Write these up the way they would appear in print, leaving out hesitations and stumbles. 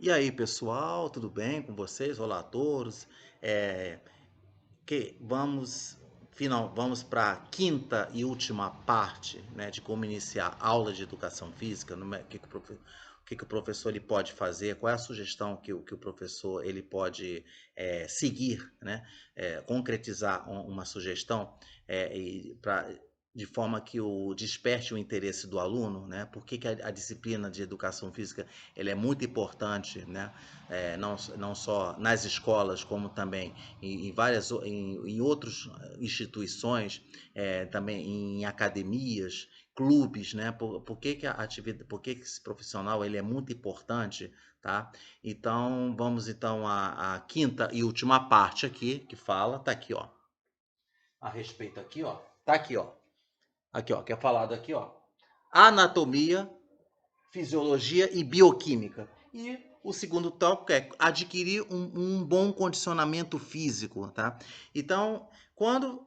E aí, pessoal, tudo bem com vocês? Olá a todos. É, vamos para a quinta e última parte, né, de como iniciar aula de educação física. O que que o professor ele pode fazer? Qual é a sugestão que o professor ele pode seguir, né? Concretizar uma sugestão de forma que desperte o interesse do aluno, né? Por que a disciplina de educação física ela é muito importante, né? Não só nas escolas, como também em outras instituições, também em academias, clubes, né? Por que esse profissional ele é muito importante, tá? Então, vamos então à quinta e última parte aqui, que fala, tá aqui, ó. A respeito aqui, ó. Tá aqui, ó. Aqui, ó, que é falado aqui, ó. Anatomia, fisiologia e bioquímica. E o segundo tópico é adquirir um bom condicionamento físico, tá? Então, quando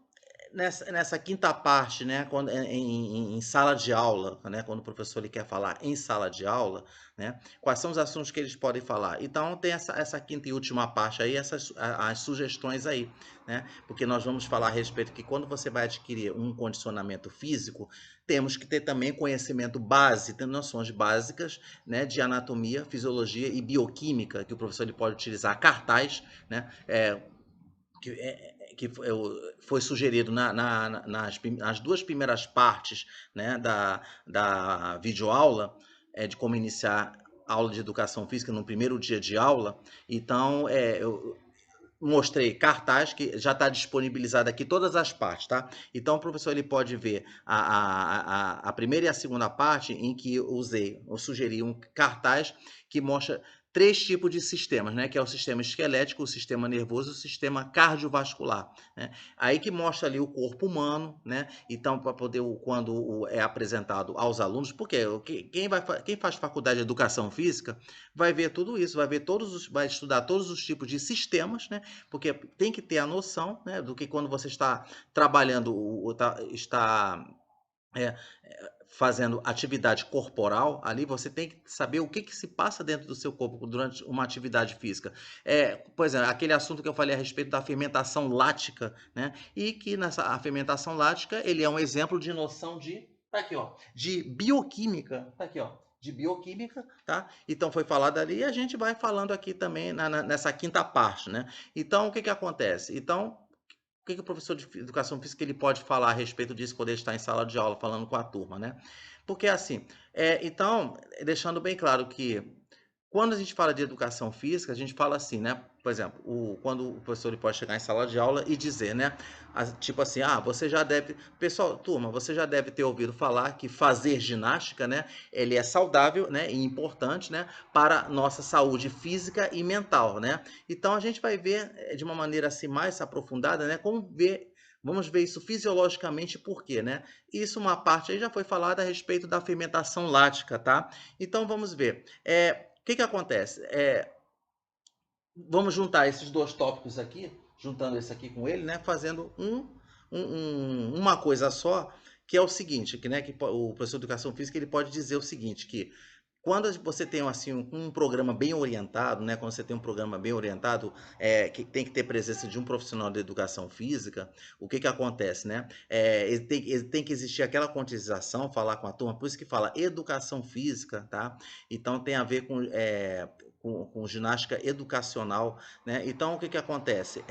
nessa quinta parte, né, quando, em sala de aula, né, quando o professor ele quer falar em sala de aula, né, quais são os assuntos que eles podem falar? Então, tem essa quinta e última parte aí, as sugestões aí, né, porque nós vamos falar a respeito que quando você vai adquirir um condicionamento físico, temos que ter também conhecimento base, ter noções básicas, né, de anatomia, fisiologia e bioquímica, que o professor ele pode utilizar cartaz, né, que foi sugerido nas duas primeiras partes, né, da videoaula, de como iniciar a aula de educação física no primeiro dia de aula. Então, eu mostrei cartaz que já está disponibilizado aqui todas as partes, tá? Então o professor ele pode ver a primeira e a segunda parte em que eu sugeri um cartaz que mostra três tipos de sistemas, né? Que é o sistema esquelético, o sistema nervoso e o sistema cardiovascular, né? Aí que mostra ali o corpo humano, né? Então, para poder, quando é apresentado aos alunos, porque quem faz faculdade de educação física vai ver tudo isso, vai estudar todos os tipos de sistemas, né? Porque tem que ter a noção, né, do que quando você está trabalhando, está é, fazendo atividade corporal, ali você tem que saber o que se passa dentro do seu corpo durante uma atividade física. Por exemplo, aquele assunto que eu falei a respeito da fermentação lática, né? E que a fermentação lática, ele é um exemplo de noção tá aqui, ó, de bioquímica, tá aqui, ó, de bioquímica, tá? Então foi falado ali e a gente vai falando aqui também nessa quinta parte, né? Então o que acontece? Então o que o professor de educação física ele pode falar a respeito disso quando ele está em sala de aula falando com a turma, né? Porque assim, então, deixando bem claro que quando a gente fala de educação física, a gente fala assim, né? Por exemplo, quando o professor ele pode chegar em sala de aula e dizer, né? Tipo assim, você já deve. Pessoal, turma, você já deve ter ouvido falar que fazer ginástica, né? Ele é saudável, né? E importante, né? Para nossa saúde física e mental, né? Então a gente vai ver de uma maneira assim mais aprofundada, né? Vamos ver isso fisiologicamente, por quê, né? Isso, uma parte aí já foi falada a respeito da fermentação lática, tá? Então vamos ver. O que acontece? Vamos juntar esses dois tópicos aqui, juntando esse aqui com ele, né? Fazendo uma coisa só, que é o seguinte, que o professor de educação física ele pode dizer o seguinte, que quando você tem assim um programa bem orientado, né? Quando você tem um programa bem orientado, que tem que ter presença de um profissional de educação física, o que acontece, né? Ele tem que existir aquela conscientização, falar com a turma, por isso que fala educação física, tá? Então tem a ver com ginástica educacional, né? Então o que acontece?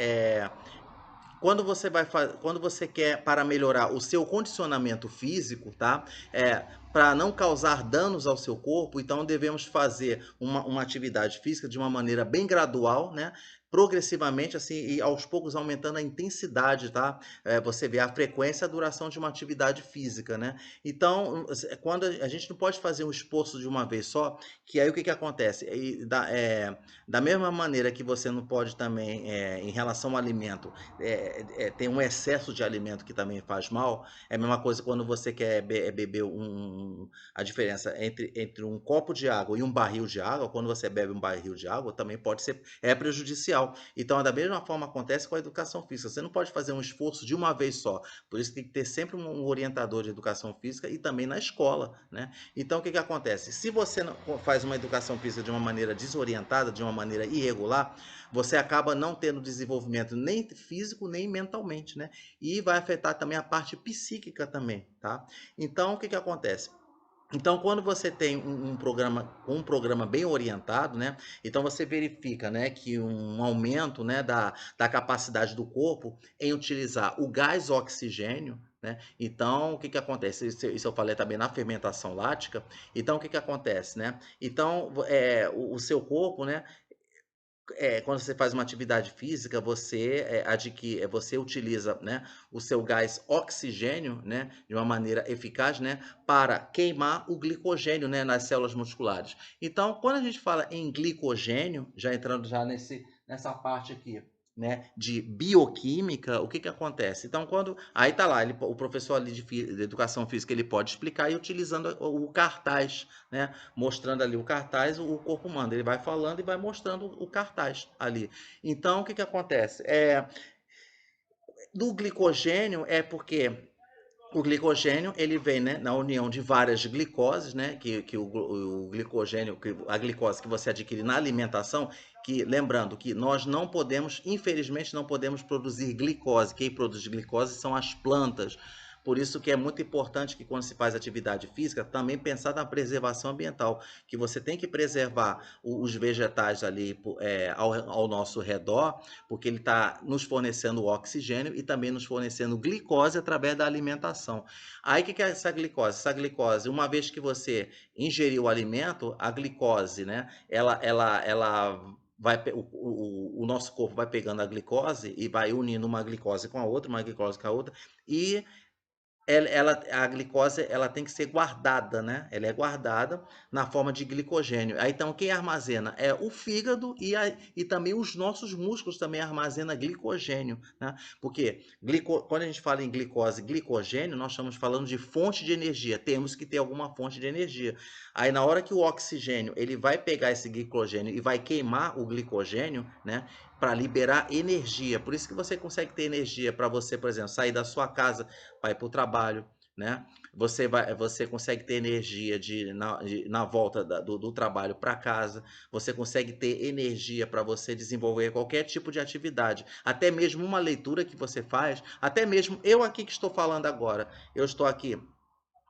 Quando você quer para melhorar o seu condicionamento físico, tá? Para não causar danos ao seu corpo, então devemos fazer uma atividade física de uma maneira bem gradual, né? Progressivamente, assim, e aos poucos aumentando a intensidade, tá? Você vê a frequência e a duração de uma atividade física, né? Então, quando a gente não pode fazer um esforço de uma vez só, que aí o que acontece? Da mesma maneira que você não pode também, em relação ao alimento, tem um excesso de alimento que também faz mal. É a mesma coisa quando você quer beber a diferença entre um copo de água e um barril de água. Quando você bebe um barril de água, também pode ser prejudicial ambiental. Então, da mesma forma acontece com a educação física. Você não pode fazer um esforço de uma vez só. Por isso tem que ter sempre um orientador de educação física e também na escola, né? Então, o que acontece? Se você faz uma educação física de uma maneira desorientada, de uma maneira irregular, você acaba não tendo desenvolvimento nem físico, nem mentalmente, né? E vai afetar também a parte psíquica também, tá? Então, o que acontece? Então, quando você tem um programa bem orientado, né? Então você verifica, né, que um aumento, né, da capacidade do corpo em utilizar o gás oxigênio, né? Então, o que acontece? Isso eu falei também na fermentação lática. Então, o que acontece, né? Então, o seu corpo, né, quando você faz uma atividade física, você utiliza, né, o seu gás oxigênio, né, de uma maneira eficaz, né, para queimar o glicogênio, né, nas células musculares. Então, quando a gente fala em glicogênio, já entrando já nessa parte aqui, né, de bioquímica, o que acontece? Então, aí tá lá, o professor ali de educação física, ele pode explicar e utilizando o cartaz, né, mostrando ali o cartaz, o corpo manda, ele vai falando e vai mostrando o cartaz ali. Então, o que acontece? Do glicogênio é porque o glicogênio ele vem, né, na união de várias glicoses, né, que o glicogênio, a glicose que você adquire na alimentação, que lembrando que nós não podemos, infelizmente, não podemos produzir glicose. Quem produz glicose são as plantas. Por isso que é muito importante que quando se faz atividade física, também pensar na preservação ambiental, que você tem que preservar os vegetais ali ao nosso redor, porque ele está nos fornecendo oxigênio e também nos fornecendo glicose através da alimentação. Aí o que é essa glicose? Essa glicose, uma vez que você ingeriu o alimento, a glicose, né? Ela vai, o nosso corpo vai pegando a glicose e vai unindo uma glicose com a outra, uma glicose com a outra, e a glicose ela tem que ser guardada, né? Ela é guardada na forma de glicogênio. Aí, então, quem armazena é o fígado e também os nossos músculos também armazenam glicogênio, né? Porque quando a gente fala em glicose, glicogênio, nós estamos falando de fonte de energia. Temos que ter alguma fonte de energia. Aí, na hora que o oxigênio ele vai pegar esse glicogênio e vai queimar o glicogênio, né? Para liberar energia. Por isso que você consegue ter energia para você, por exemplo, sair da sua casa para ir para o trabalho, né? Você consegue ter energia na volta do trabalho para casa, você consegue ter energia para você desenvolver qualquer tipo de atividade, até mesmo uma leitura que você faz, até mesmo eu aqui que estou falando agora, eu estou aqui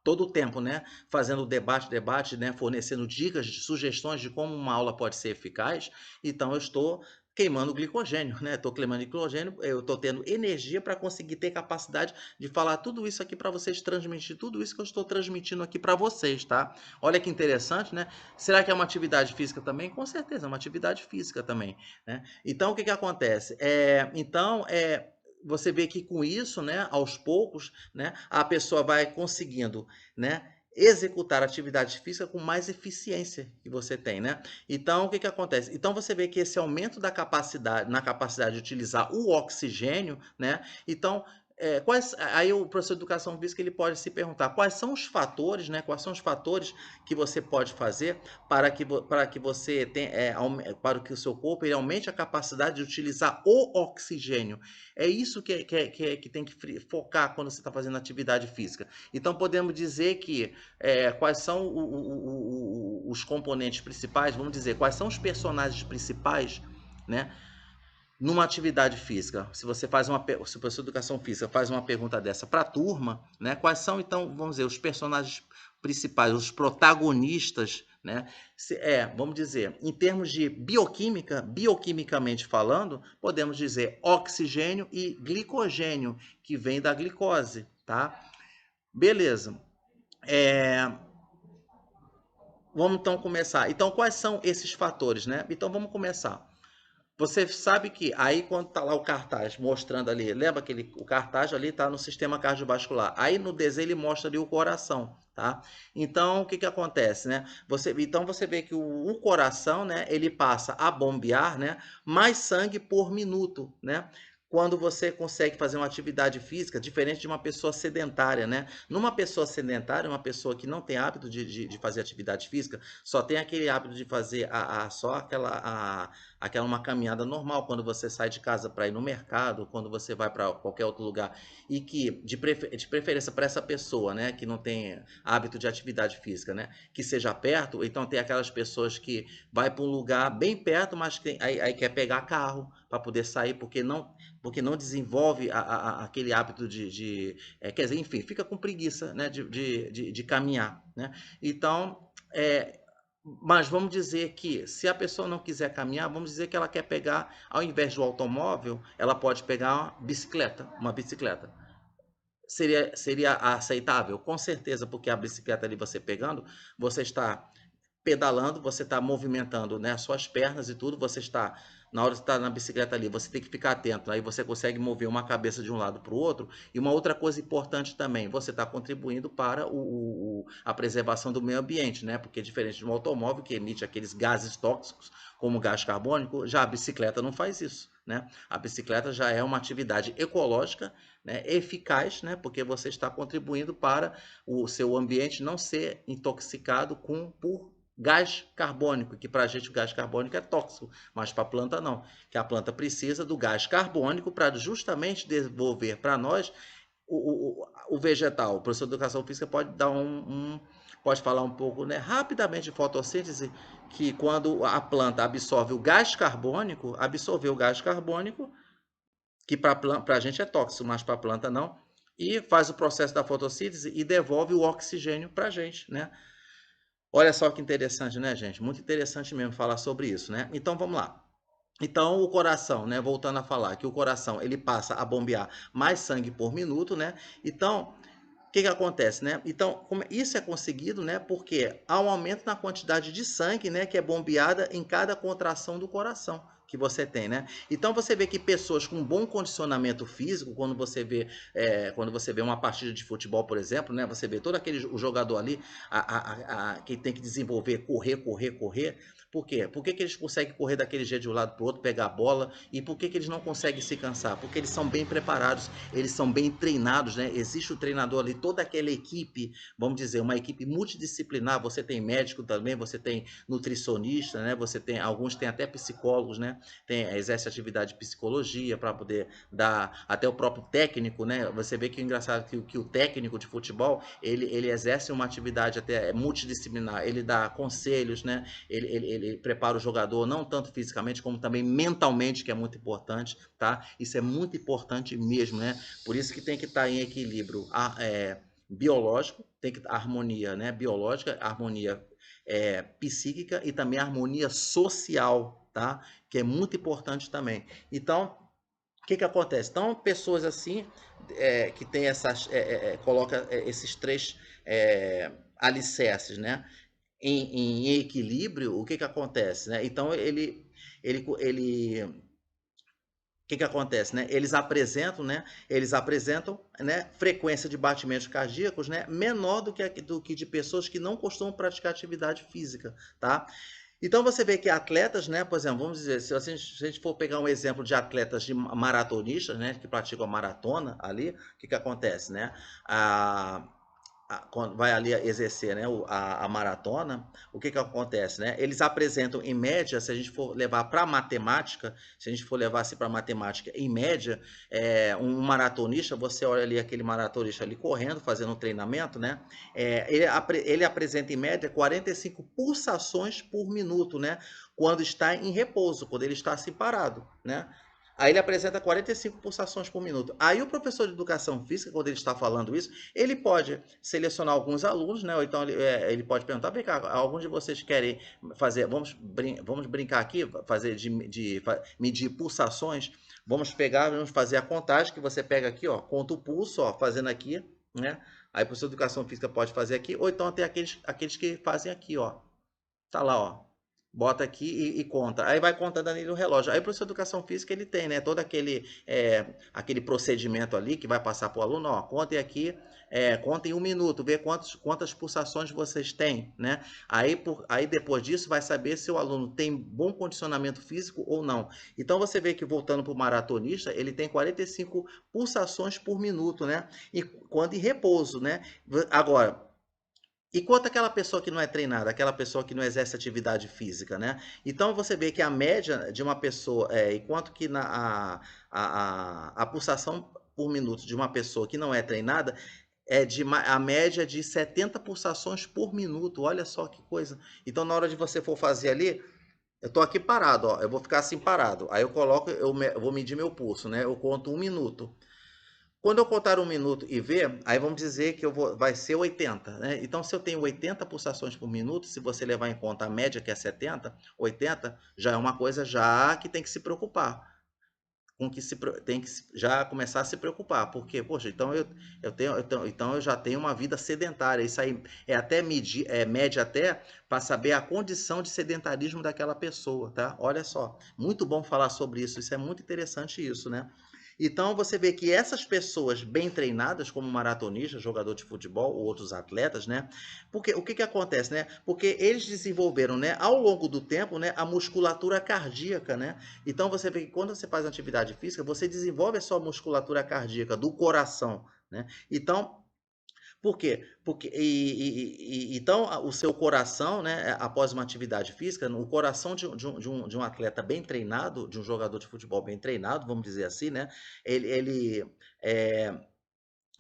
todo o tempo, né, fazendo debate, né, fornecendo dicas, sugestões de como uma aula pode ser eficaz. Então eu estou queimando glicogênio, né? Estou queimando glicogênio, eu estou tendo energia para conseguir ter capacidade de falar tudo isso aqui para vocês, transmitir tudo isso que eu estou transmitindo aqui para vocês, tá? Olha que interessante, né? Será que é uma atividade física também? Com certeza, é uma atividade física também, né? Então o que acontece? Você vê que com isso, né, aos poucos, né, a pessoa vai conseguindo, né, executar atividade física com mais eficiência que você tem, né? Então, o que acontece? Então, você vê que esse aumento na capacidade de utilizar o oxigênio, né? Então, aí o professor de educação física ele pode se perguntar quais são os fatores, né? Quais são os fatores que você pode fazer para que você tenha, para que o seu corpo ele aumente a capacidade de utilizar o oxigênio. É isso que tem que focar quando você está fazendo atividade física. Então, podemos dizer que quais são os componentes principais, vamos dizer, quais são os personagens principais, né? Numa atividade física, se o professor de educação física faz uma pergunta dessa para a turma, né? Quais são, então, vamos dizer, os personagens principais, os protagonistas, né? Vamos dizer, em termos de bioquímica, bioquimicamente falando, podemos dizer oxigênio e glicogênio, que vem da glicose, tá? Beleza. Vamos então começar. Então, quais são esses fatores, né? Então, vamos começar. Você sabe que aí quando tá lá o cartaz mostrando ali, lembra que o cartaz ali tá no sistema cardiovascular. Aí no desenho ele mostra ali o coração, tá? Então o que que acontece, né? Então você vê que o coração, né, ele passa a bombear, né, mais sangue por minuto, né? quando você consegue fazer uma atividade física diferente de uma pessoa sedentária, né? Numa pessoa sedentária, uma pessoa que não tem hábito de fazer atividade física, só tem aquele hábito de fazer só aquela uma caminhada normal quando você sai de casa para ir no mercado, quando você vai para qualquer outro lugar, e que de preferência para essa pessoa, né, que não tem hábito de atividade física, né, que seja perto. Então tem aquelas pessoas que vai para um lugar bem perto, mas aí quer pegar carro para poder sair porque não desenvolve aquele hábito quer dizer, enfim, fica com preguiça, né, de caminhar, né? Então, mas vamos dizer que se a pessoa não quiser caminhar, vamos dizer que ela quer pegar, ao invés do automóvel, ela pode pegar uma bicicleta. Seria aceitável? Com certeza, porque a bicicleta ali você pegando, você está pedalando, você está movimentando, né, as suas pernas e tudo, você está, na hora de estar na bicicleta ali, você tem que ficar atento, aí você consegue mover uma cabeça de um lado para o outro. E uma outra coisa importante também, você está contribuindo para a preservação do meio ambiente, né, porque diferente de um automóvel que emite aqueles gases tóxicos, como o gás carbônico, já a bicicleta não faz isso, né? A bicicleta já é uma atividade ecológica, né, eficaz, né, porque você está contribuindo para o seu ambiente não ser intoxicado por gás carbônico, que para a gente o gás carbônico é tóxico, mas para a planta não, que a planta precisa do gás carbônico para justamente devolver para nós o vegetal. O professor de educação física pode dar pode falar um pouco, né, rapidamente de fotossíntese, que quando a planta absorve o gás carbônico, absorveu o gás carbônico, que para a gente é tóxico, mas para a planta não, e faz o processo da fotossíntese e devolve o oxigênio para a gente, né? Olha só que interessante, né, gente? Muito interessante mesmo falar sobre isso, né? Então vamos lá. Então o coração, né? Voltando a falar que o coração ele passa a bombear mais sangue por minuto, né? Então o que que acontece, né? Então isso é conseguido, né? Porque há um aumento na quantidade de sangue, né? Que é bombeada em cada contração do coração que você tem, né? Então você vê que pessoas com bom condicionamento físico, quando você vê uma partida de futebol, por exemplo, né? Você vê todo aquele o jogador ali que tem que desenvolver, correr. Por quê? Por que eles conseguem correr daquele jeito de um lado para o outro, pegar a bola? E por que eles não conseguem se cansar? Porque eles são bem preparados, eles são bem treinados, né? Existe o treinador ali, toda aquela equipe, vamos dizer, uma equipe multidisciplinar. Você tem médico também, você tem nutricionista, né? Você tem, alguns têm até psicólogos, né? Exerce atividade de psicologia para poder dar, até o próprio técnico, né? Você vê que é engraçado que o técnico de futebol, ele exerce uma atividade até multidisciplinar, ele dá conselhos, né? Ele prepara o jogador não tanto fisicamente como também mentalmente, que é muito importante, tá? Isso é muito importante mesmo, né? Por isso que tem que estar em equilíbrio biológico, tem que harmonia, né? Biológica, harmonia psíquica e também harmonia social, tá? Que é muito importante também. Então, o que que acontece? Então, pessoas assim que tem coloca esses três alicerces, né? Em equilíbrio, o que que acontece, né? Então o que que acontece, né? Eles apresentam, né, frequência de batimentos cardíacos, né, menor do que de pessoas que não costumam praticar atividade física, tá? Então você vê que atletas, né, por exemplo, vamos dizer, se a gente for pegar um exemplo de atletas de maratonistas, né, que praticam maratona ali, o que que acontece, né? A, quando vai ali exercer, né, a maratona, o que que acontece, né? Eles apresentam em média, se a gente for levar para matemática, se a gente for levar assim para matemática, em média, um maratonista, você olha ali aquele maratonista ali correndo, fazendo um treinamento, né? Ele apresenta em média 45 pulsações por minuto, né? Quando está em repouso, quando ele está assim parado, né? Aí ele apresenta 45 pulsações por minuto. Aí o professor de educação física, quando ele está falando isso, ele pode selecionar alguns alunos, né? Ou então ele pode perguntar: vem cá, alguns de vocês querem fazer, vamos brincar aqui, fazer medir pulsações. Vamos fazer a contagem que você pega aqui, ó, conta o pulso, ó, fazendo aqui, né? Aí o professor de educação física pode fazer aqui, ou então tem aqueles que fazem aqui, ó. Tá lá, ó. bota aqui e conta. Aí vai contando ali no relógio. Aí o professor de educação física ele tem, né, todo aquele procedimento ali que vai passar para o aluno, ó, contem aqui, conta em 1 minuto, vê quantas pulsações vocês têm, né? Aí depois disso vai saber se o aluno tem bom condicionamento físico ou não. Então você vê que voltando para o maratonista, ele tem 45 pulsações por minuto, né? E quando em repouso, né? Agora, e quanto àquela pessoa que não é treinada, aquela pessoa que não exerce atividade física, né? Então você vê que a média de uma pessoa, enquanto que a pulsação por minuto de uma pessoa que não é treinada a média de 70 pulsações por minuto. Olha só que coisa. Então na hora de você for fazer ali, eu tô aqui parado, ó, eu vou ficar assim parado. Aí eu coloco, eu vou medir meu pulso, né? Eu conto 1 minuto. Quando eu contar 1 minuto e ver, aí vamos dizer que vai ser 80, né? Então, se eu tenho 80 pulsações por minuto, se você levar em conta a média que é 70, 80, já é uma coisa já que tem que se preocupar. Com que tem que já começar a se preocupar, porque, poxa, então eu já tenho uma vida sedentária. Isso aí é até medir, mede até para saber a condição de sedentarismo daquela pessoa, tá? Olha só, muito bom falar sobre isso. Isso é muito interessante isso, né? Então você vê que essas pessoas bem treinadas, como maratonista, jogador de futebol ou outros atletas, né? Porque o que que acontece, né? Porque eles desenvolveram, né, ao longo do tempo, né, a musculatura cardíaca, né? Então você vê que quando você faz atividade física, você desenvolve a sua musculatura cardíaca do coração, né? Então, por quê? Então o seu coração, né, após uma atividade física, o coração de um atleta bem treinado, de um jogador de futebol bem treinado, vamos dizer assim, né? Ele, ele, é,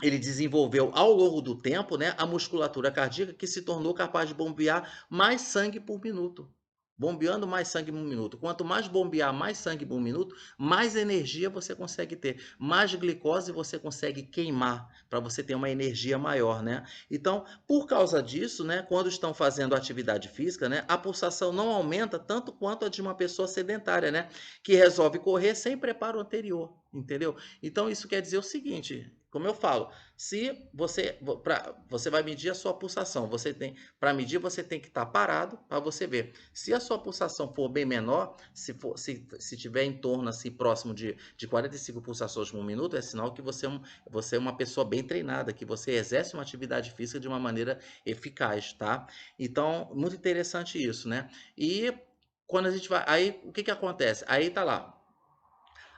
ele desenvolveu ao longo do tempo, né, a musculatura cardíaca que se tornou capaz de bombear mais sangue por minuto. Bombeando mais sangue por minuto. Quanto mais bombear mais sangue por minuto, mais energia você consegue ter. Mais glicose você consegue queimar para você ter uma energia maior, né? Então, por causa disso, né, quando estão fazendo atividade física, né, a pulsação não aumenta tanto quanto a de uma pessoa sedentária, né, que resolve correr sem preparo anterior, entendeu? Então, isso quer dizer o seguinte, como eu falo, se você vai medir a sua pulsação, para medir você tem que estar parado para você ver. Se a sua pulsação for bem menor, se tiver em torno assim próximo de 45 pulsações por minuto, é sinal que você é uma pessoa bem treinada, que você exerce uma atividade física de uma maneira eficaz, tá? Então, muito interessante isso, né? E quando a gente vai, aí o que que acontece? Aí tá lá.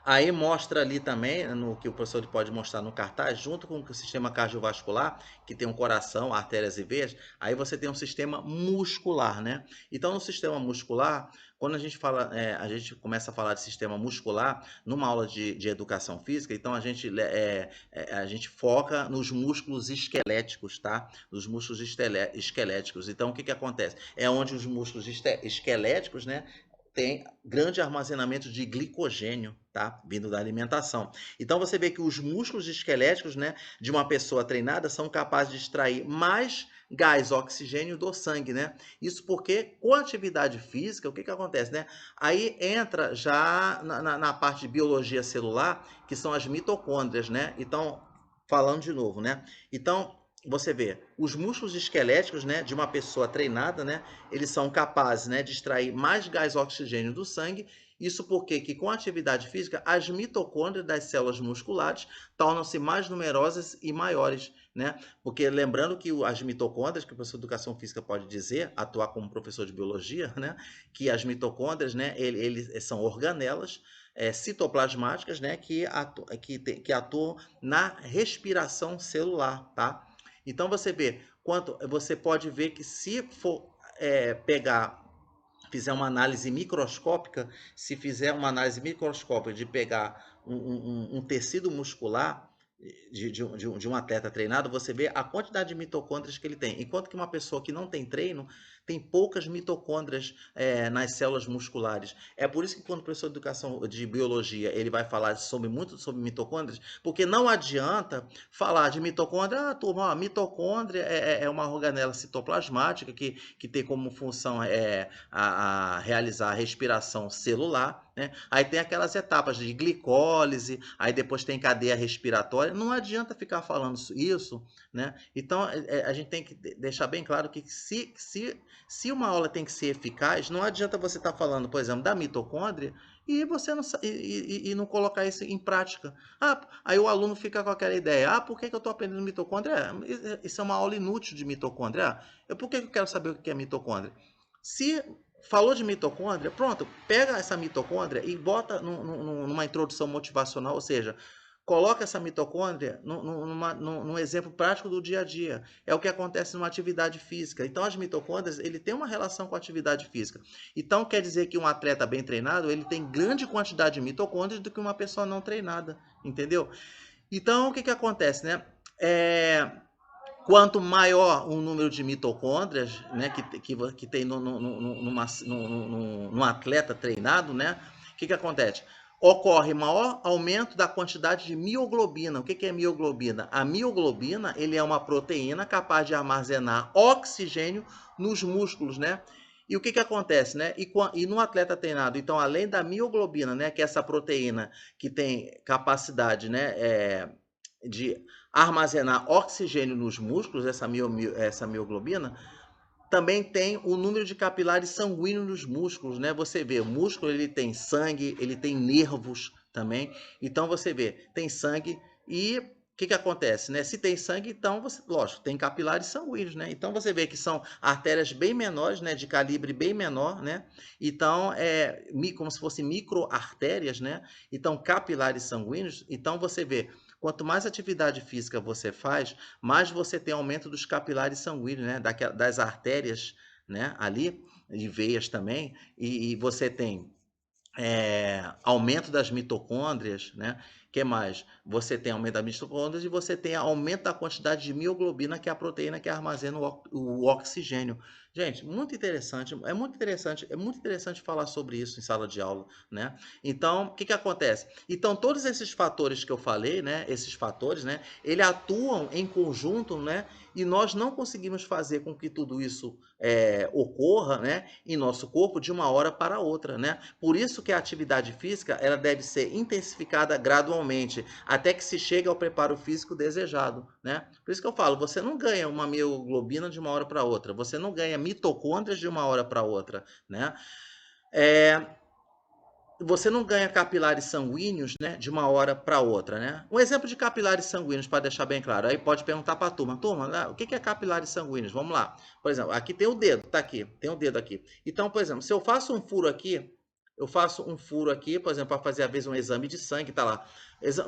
Aí mostra ali também, no que o professor pode mostrar no cartaz, junto com o sistema cardiovascular, que tem um coração, artérias e veias, aí você tem um sistema muscular, né? Então, no sistema muscular, quando a gente fala, a gente começa a falar de sistema muscular, numa aula de educação física, então a gente foca nos músculos esqueléticos, tá? Nos músculos esqueléticos. Então, o que que acontece? É onde os músculos esqueléticos, né, tem grande armazenamento de glicogênio, tá? Vindo da alimentação. Então você vê que os músculos esqueléticos, né, de uma pessoa treinada são capazes de extrair mais gás oxigênio do sangue, né? Isso porque com a atividade física, o que que acontece, né? Aí entra já na parte de biologia celular, que são as mitocôndrias, né? Então, falando de novo, né? Então, você vê, os músculos esqueléticos, né, de uma pessoa treinada, né, eles são capazes, né, de extrair mais gás oxigênio do sangue. Isso porque que com a atividade física, as mitocôndrias das células musculares tornam-se mais numerosas e maiores, né? Porque lembrando que as mitocôndrias, que o professor de educação física pode dizer, atuar como professor de biologia, né, que as mitocôndrias, né, eles são organelas citoplasmáticas, né, que atuam na respiração celular, tá? Então você vê quanto você pode ver que se for fizer uma análise microscópica, se fizer uma análise microscópica de pegar um tecido muscular de um atleta treinado, você vê a quantidade de mitocôndrias que ele tem. Enquanto que uma pessoa que não tem treino tem poucas mitocôndrias nas células musculares. É por isso que quando o professor de educação de biologia ele vai falar muito sobre mitocôndrias, porque não adianta falar de mitocôndria, turma, mitocôndria é uma organela citoplasmática que tem como função a realizar a respiração celular, né? Aí tem aquelas etapas de glicólise, aí depois tem cadeia respiratória. Não adianta ficar falando isso, né? Então a gente tem que deixar bem claro que se Se uma aula tem que ser eficaz, não adianta você estar falando, por exemplo, da mitocôndria e você não, e não colocar isso em prática. Aí o aluno fica com aquela ideia, por que eu estou aprendendo mitocôndria? Isso é uma aula inútil de mitocôndria. Por que eu quero saber o que é mitocôndria? Se falou de mitocôndria, pronto, pega essa mitocôndria e bota numa introdução motivacional, ou seja, coloca essa mitocôndria num exemplo prático do dia a dia. É o que acontece numa atividade física. Então, as mitocôndrias, ele tem uma relação com a atividade física. Então, quer dizer que um atleta bem treinado, ele tem grande quantidade de mitocôndrias do que uma pessoa não treinada, entendeu? Então, o que acontece, né? Quanto maior o número de mitocôndrias, né, que tem num atleta treinado, né, o que acontece? Ocorre maior aumento da quantidade de mioglobina. O que é mioglobina? A mioglobina, ele é uma proteína capaz de armazenar oxigênio nos músculos, né? E o que acontece, né? E no atleta treinado, então, além da mioglobina, né, que é essa proteína que tem capacidade, né, de armazenar oxigênio nos músculos, essa mioglobina, também tem o número de capilares sanguíneos nos músculos, né? Você vê, o músculo ele tem sangue, ele tem nervos também. Então você vê, tem sangue e o que acontece, né? Se tem sangue, então você, lógico, tem capilares sanguíneos, né? Então você vê que são artérias bem menores, né? De calibre bem menor, né? Então como se fossem microartérias, né? Então capilares sanguíneos. Então você vê, quanto mais atividade física você faz, mais você tem aumento dos capilares sanguíneos, né? Das artérias, né? Ali, e veias também, e você tem aumento das mitocôndrias, né? Que mais? Você tem aumento das mitocôndrias e você tem aumento da quantidade de mioglobina, que é a proteína que armazena o oxigênio. Gente, muito interessante falar sobre isso em sala de aula, né? Então, o que acontece? Então, todos esses fatores que eu falei, né? Esses fatores, né? Eles atuam em conjunto, né? E nós não conseguimos fazer com que tudo isso ocorra, né? Em nosso corpo de uma hora para outra, né? Por isso que a atividade física ela deve ser intensificada gradualmente, até que se chegue ao preparo físico desejado, né? Por isso que eu falo, você não ganha uma mioglobina de uma hora para outra, você não ganha mitocôndrias de uma hora para outra, né? Você não ganha capilares sanguíneos, né, de uma hora para outra, né? Um exemplo de capilares sanguíneos, para deixar bem claro, aí pode perguntar para a turma, né, o que é capilares sanguíneos? Vamos lá. Por exemplo, aqui tem o dedo, tá aqui, tem o dedo aqui. Então, por exemplo, se eu faço um furo aqui, por exemplo, para fazer às vezes um exame de sangue, tá lá.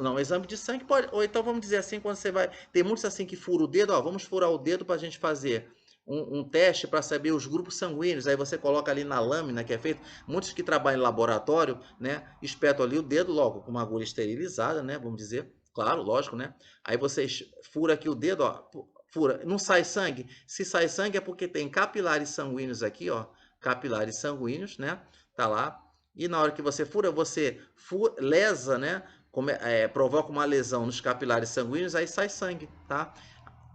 Não, exame de sangue pode, ou então vamos dizer assim, quando você vai, tem muitos assim que furam o dedo, ó, vamos furar o dedo para a gente fazer um teste para saber os grupos sanguíneos. Aí você coloca ali na lâmina que é feito. Muitos que trabalham em laboratório, né, espetam ali o dedo logo com uma agulha esterilizada, né, vamos dizer. Claro, lógico, né? Aí você fura aqui o dedo, ó, fura. Não sai sangue? Se sai sangue é porque tem capilares sanguíneos aqui, ó, capilares sanguíneos, né? Tá lá. E na hora que você fura, você lesa, né? Provoca uma lesão nos capilares sanguíneos, aí sai sangue, tá?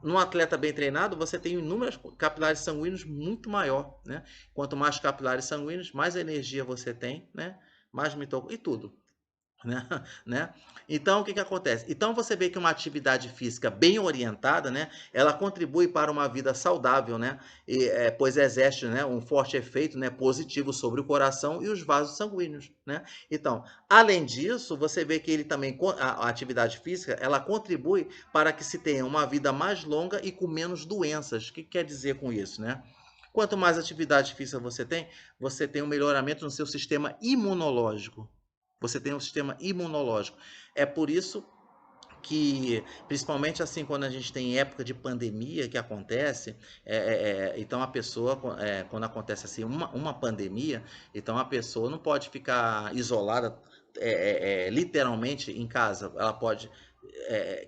Num atleta bem treinado, você tem inúmeros capilares sanguíneos muito maior, né? Quanto mais capilares sanguíneos, mais energia você tem, né? Mais mitocôndria e tudo, né? né? Então, o que acontece? Então, você vê que uma atividade física bem orientada, né? Ela contribui para uma vida saudável, né? Pois exerce, né, um forte efeito, né, positivo sobre o coração e os vasos sanguíneos, né? Então, além disso, você vê que ele também, a atividade física, ela contribui para que se tenha uma vida mais longa e com menos doenças. O que quer dizer com isso, né? Quanto mais atividade física você tem um melhoramento no seu sistema imunológico. Você tem um sistema imunológico. É por isso que, principalmente assim, quando a gente tem época de pandemia que acontece, então a pessoa, quando acontece assim uma pandemia, então a pessoa não pode ficar isolada literalmente em casa. Ela pode,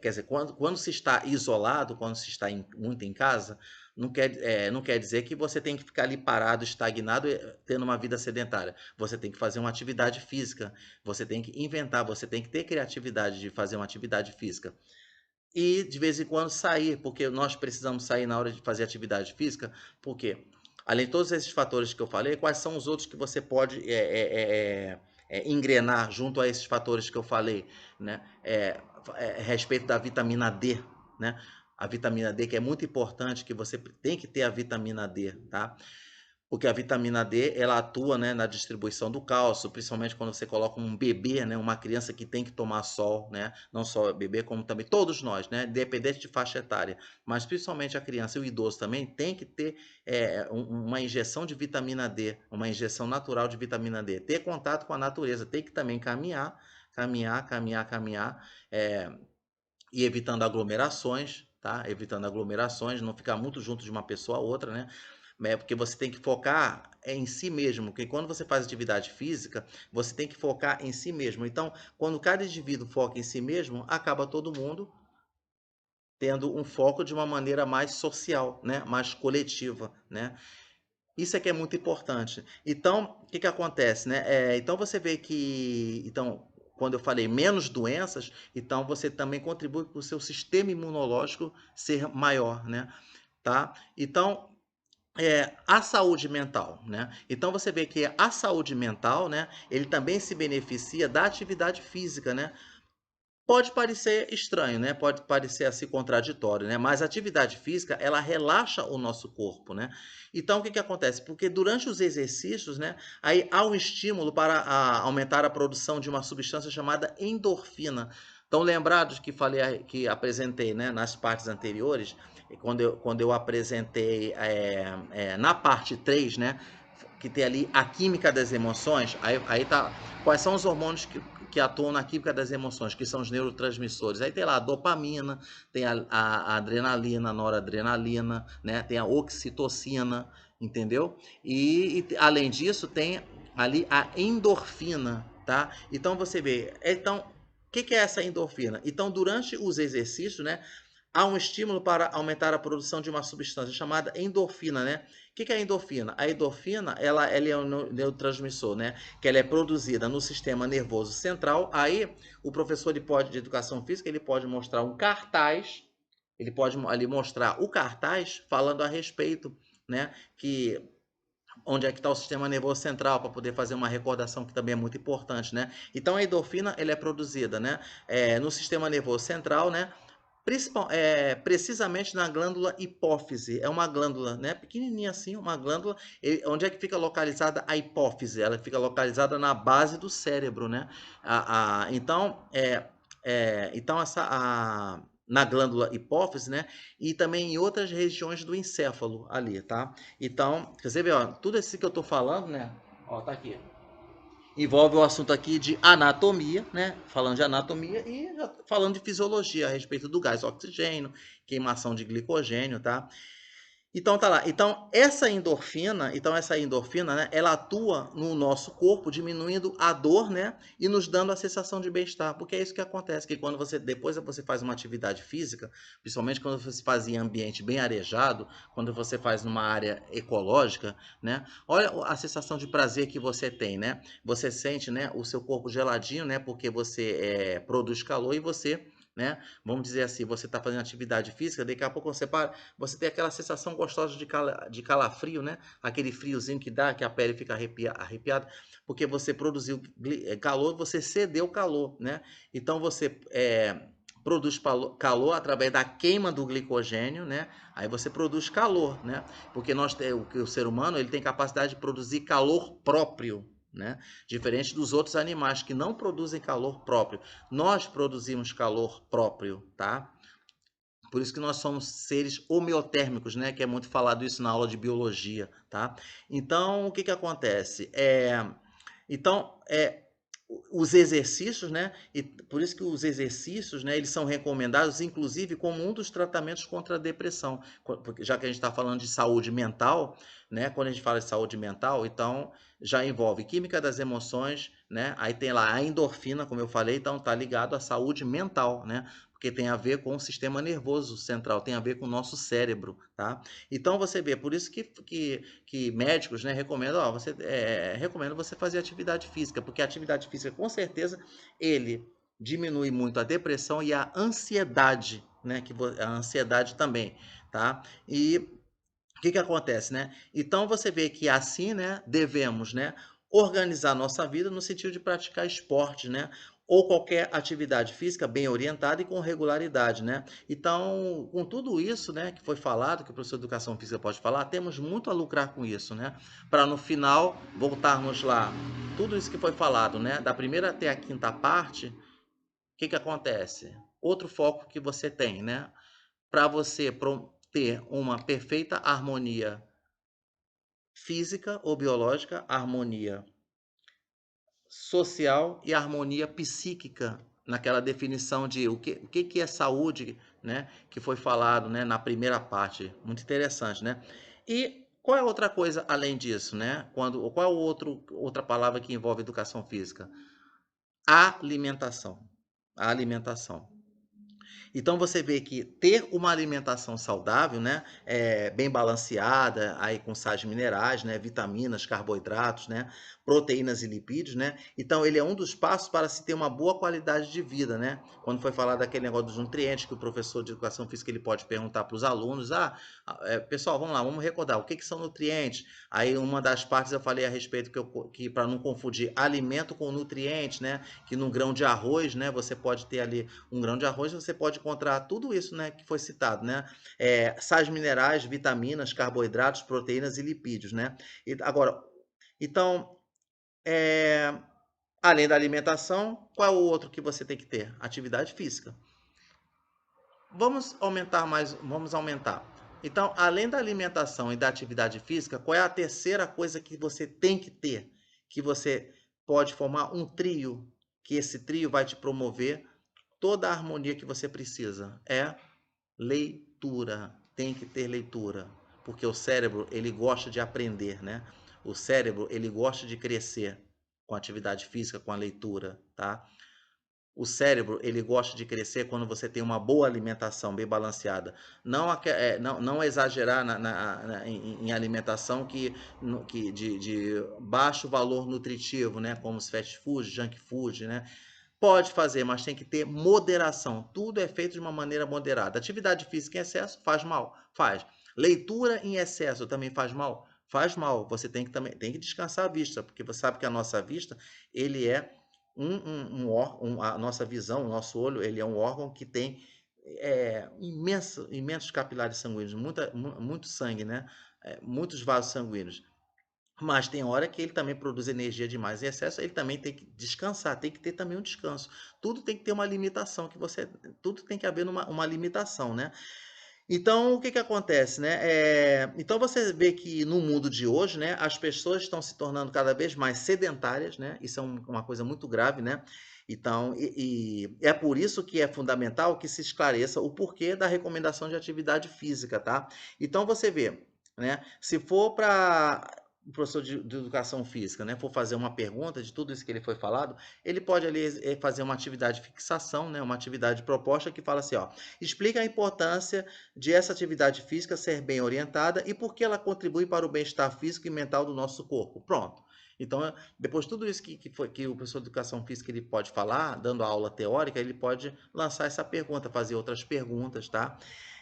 quer dizer, quando se está isolado, quando se está muito em casa, não quer dizer que você tem que ficar ali parado, estagnado, tendo uma vida sedentária. Você tem que fazer uma atividade física, você tem que inventar, você tem que ter criatividade de fazer uma atividade física. E de vez em quando sair, porque nós precisamos sair na hora de fazer atividade física, porque além de todos esses fatores que eu falei, quais são os outros que você pode engrenar junto a esses fatores que eu falei, né? A respeito da vitamina D, né? A vitamina D, que é muito importante, que você tem que ter a vitamina D, tá? Porque a vitamina D, ela atua, né, na distribuição do cálcio, principalmente quando você coloca um bebê, né, uma criança que tem que tomar sol, né, não só bebê, como também todos nós, né, independente de faixa etária, mas principalmente a criança e o idoso também tem que ter uma injeção de vitamina D, uma injeção natural de vitamina D, ter contato com a natureza, tem que também caminhar, caminhar, e evitando aglomerações, tá? Evitando aglomerações, não ficar muito junto de uma pessoa a outra, né? Porque você tem que focar em si mesmo, porque quando você faz atividade física, você tem que focar em si mesmo. Então, quando cada indivíduo foca em si mesmo, acaba todo mundo tendo um foco de uma maneira mais social, né? Mais coletiva, né? Isso é que é muito importante. Então, o que que acontece, né? Então você vê que, então, quando eu falei menos doenças, então você também contribui para o seu sistema imunológico ser maior, né? Tá? Então, a saúde mental, né? Então você vê que a saúde mental, né? Ele também se beneficia da atividade física, né? Pode parecer estranho, né? Pode parecer assim contraditório, né? Mas a atividade física, ela relaxa o nosso corpo, né? Então, o que que acontece? Porque durante os exercícios, né? Aí há um estímulo para aumentar a produção de uma substância chamada endorfina. Então, lembrados que falei, que apresentei, né? Nas partes anteriores, quando eu apresentei na parte 3, né? Que tem ali a química das emoções, aí tá. Quais são os hormônios que atuam na química das emoções, que são os neurotransmissores? Aí tem lá a dopamina, tem a adrenalina, a noradrenalina, né? Tem a oxitocina, entendeu? Além disso, tem ali a endorfina, tá? Então você vê. Então, o que é essa endorfina? Então, durante os exercícios, né? Há um estímulo para aumentar a produção de uma substância chamada endorfina, né? O que é a endorfina? A endorfina, ela é um neurotransmissor, né? Que ela é produzida no sistema nervoso central. Aí, o professor de educação física, ele pode mostrar um cartaz, ele pode ali mostrar o cartaz falando a respeito, né? Que onde é que está o sistema nervoso central para poder fazer uma recordação que também é muito importante, né? Então a endorfina ela é produzida, né? No sistema nervoso central, né? Precisamente na glândula hipófise. É uma glândula, né, pequenininha assim, uma glândula. Onde é que fica localizada a hipófise? Ela fica localizada na base do cérebro, né? Então, na glândula hipófise, né? E também em outras regiões do encéfalo ali, tá? Então, você vê, ó, tudo isso que eu tô falando, né? Ó, tá aqui. Envolve o assunto aqui de anatomia, né? Falando de anatomia e falando de fisiologia a respeito do gás oxigênio, queimação de glicogênio, tá? Então tá lá. Então essa endorfina, né, ela atua no nosso corpo, diminuindo a dor, né, e nos dando a sensação de bem-estar, porque é isso que acontece, que quando depois você faz uma atividade física, principalmente quando você faz em ambiente bem arejado, quando você faz numa área ecológica, né, olha a sensação de prazer que você tem, né? Você sente, né, o seu corpo geladinho, né, porque você produz calor e você, né, vamos dizer assim, você está fazendo atividade física, daqui a pouco você tem aquela sensação gostosa de calafrio, né? Aquele friozinho que dá, que a pele fica arrepiada, porque você produziu calor, você cedeu calor, né? Então você produz calor através da queima do glicogênio, né? Aí você produz calor, né? Porque o ser humano ele tem capacidade de produzir calor próprio, né? Diferente dos outros animais que não produzem calor próprio. Nós produzimos calor próprio, tá? Por isso que nós somos seres homeotérmicos, né? Que é muito falado isso na aula de biologia, tá? Então, o que que acontece? Então, os exercícios, né? E por isso que os exercícios, né? Eles são recomendados, inclusive, como um dos tratamentos contra a depressão. Porque já que a gente está falando de saúde mental, né? Quando a gente fala de saúde mental, então já envolve química das emoções, né? Aí tem lá a endorfina, como eu falei, então tá ligado à saúde mental, né? Porque tem a ver com o sistema nervoso central, tem a ver com o nosso cérebro, tá? Então você vê, por isso que médicos, né, recomendam, ó, recomendo você fazer atividade física, porque a atividade física, com certeza, ele diminui muito a depressão e a ansiedade, né, a ansiedade também, tá? E o que que acontece, né? Então você vê que assim, né, devemos, né, organizar nossa vida no sentido de praticar esporte, né? ou qualquer atividade física bem orientada e com regularidade, né? Então, com tudo isso, né, que foi falado, que o professor de educação física pode falar, temos muito a lucrar com isso, né? Para no final voltarmos lá, tudo isso que foi falado, né, da primeira até a quinta parte, o que que acontece? Outro foco que você tem, né? Para você ter uma perfeita harmonia física ou biológica, harmonia social e harmonia psíquica, naquela definição de o que é saúde, né, que foi falado, né, na primeira parte. Muito interessante, né? E qual é outra coisa além disso, né? Qual é outra palavra que envolve educação física? Alimentação. A alimentação. Então você vê que ter uma alimentação saudável, né, bem balanceada, aí com sais minerais, né, vitaminas, carboidratos, né, proteínas e lipídios, né. Então ele é um dos passos para se ter uma boa qualidade de vida, né. Quando foi falar daquele negócio dos nutrientes que o professor de educação física ele pode perguntar para os alunos, pessoal, vamos lá, vamos recordar o que que são nutrientes. Aí uma das partes eu falei a respeito que para não confundir alimento com nutrientes, né, que num grão de arroz, né, você pode ter ali um grão de arroz, você pode encontrar tudo isso, né, que foi citado, né? Sais minerais, vitaminas, carboidratos, proteínas e lipídios, né? Agora, então, é, além da alimentação, qual é o outro que você tem que ter? Atividade física. Vamos aumentar. Então, além da alimentação e da atividade física, qual é a terceira coisa que você tem que ter? Que você pode formar um trio, que esse trio vai te promover toda a harmonia que você precisa. É leitura. Tem que ter leitura, porque o cérebro, ele gosta de aprender, né? O cérebro, ele gosta de crescer com a atividade física, com a leitura, tá? O cérebro, ele gosta de crescer quando você tem uma boa alimentação, bem balanceada. Não exagerar em alimentação de baixo valor nutritivo, né? Como os fast food, junk food, né? Pode fazer, mas tem que ter moderação. Tudo é feito de uma maneira moderada. Atividade física em excesso faz mal? Faz. Leitura em excesso também faz mal? Faz mal. Você tem que descansar a vista, porque você sabe que a nossa vista, ele é a nossa visão, o nosso olho, ele é um órgão que tem imensos capilares sanguíneos, muito sangue, né? Muitos vasos sanguíneos. Mas tem hora que ele também produz energia demais em excesso, ele também tem que descansar, tem que ter também um descanso. Tudo tem que ter uma limitação, tudo tem que haver uma limitação, né? Então, o que que acontece, né? Então você vê que no mundo de hoje, né, as pessoas estão se tornando cada vez mais sedentárias, né? Isso é uma coisa muito grave, né? Então, e é por isso que é fundamental que se esclareça o porquê da recomendação de atividade física, tá? Então você vê, né? Se for para o professor de educação física, né, for fazer uma pergunta de tudo isso que ele foi falado, ele pode ali fazer uma atividade de fixação, né, uma atividade proposta que fala assim, ó, explica a importância de essa atividade física ser bem orientada e por que ela contribui para o bem-estar físico e mental do nosso corpo. Pronto. Então, depois de tudo isso que o professor de educação física ele pode falar, dando a aula teórica, ele pode lançar essa pergunta, fazer outras perguntas, tá?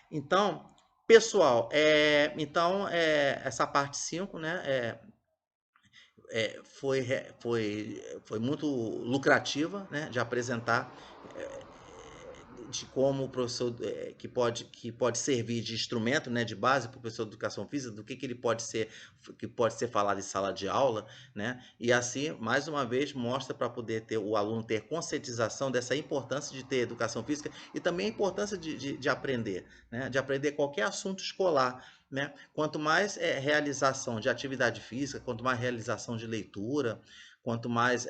Então, pessoal, essa parte 5, né, foi muito lucrativa, né, de apresentar de como o professor que pode servir de instrumento, né, de base para o professor de educação física, do que ele pode ser, que pode ser falado em sala de aula, né, e assim, mais uma vez, mostra para poder ter o aluno ter conscientização dessa importância de ter educação física e também a importância de aprender, né, de aprender qualquer assunto escolar, né, quanto mais realização de atividade física, quanto mais realização de leitura, quanto mais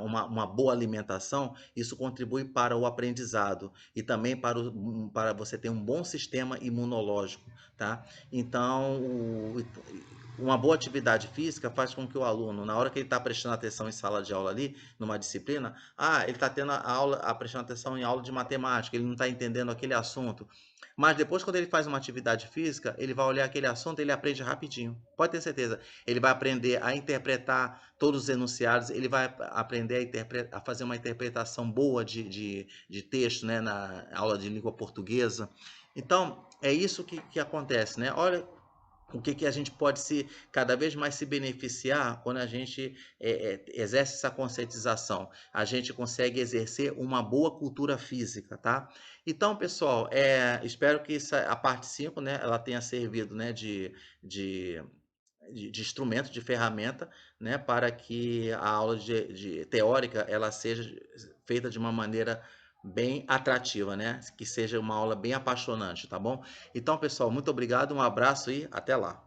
uma boa alimentação, isso contribui para o aprendizado e também para você ter um bom sistema imunológico, tá? Então, uma boa atividade física faz com que o aluno, na hora que ele está prestando atenção em sala de aula ali, numa disciplina, ele está tendo prestando atenção em aula de matemática, ele não está entendendo aquele assunto. Mas depois, quando ele faz uma atividade física, ele vai olhar aquele assunto e ele aprende rapidinho. Pode ter certeza. Ele vai aprender a interpretar todos os enunciados, ele vai aprender a fazer uma interpretação boa de texto, né, na aula de língua portuguesa. Então, é isso que acontece, né? Olha, o que que a gente pode se cada vez mais se beneficiar quando a gente exerce essa conscientização. A gente consegue exercer uma boa cultura física, tá? Então, pessoal, espero que a parte 5, né, ela tenha servido, né, de, de instrumento, de ferramenta, né, para que a aula teórica ela seja feita de uma maneira bem atrativa, né? Que seja uma aula bem apaixonante, tá bom? Então, pessoal, muito obrigado, um abraço e até lá.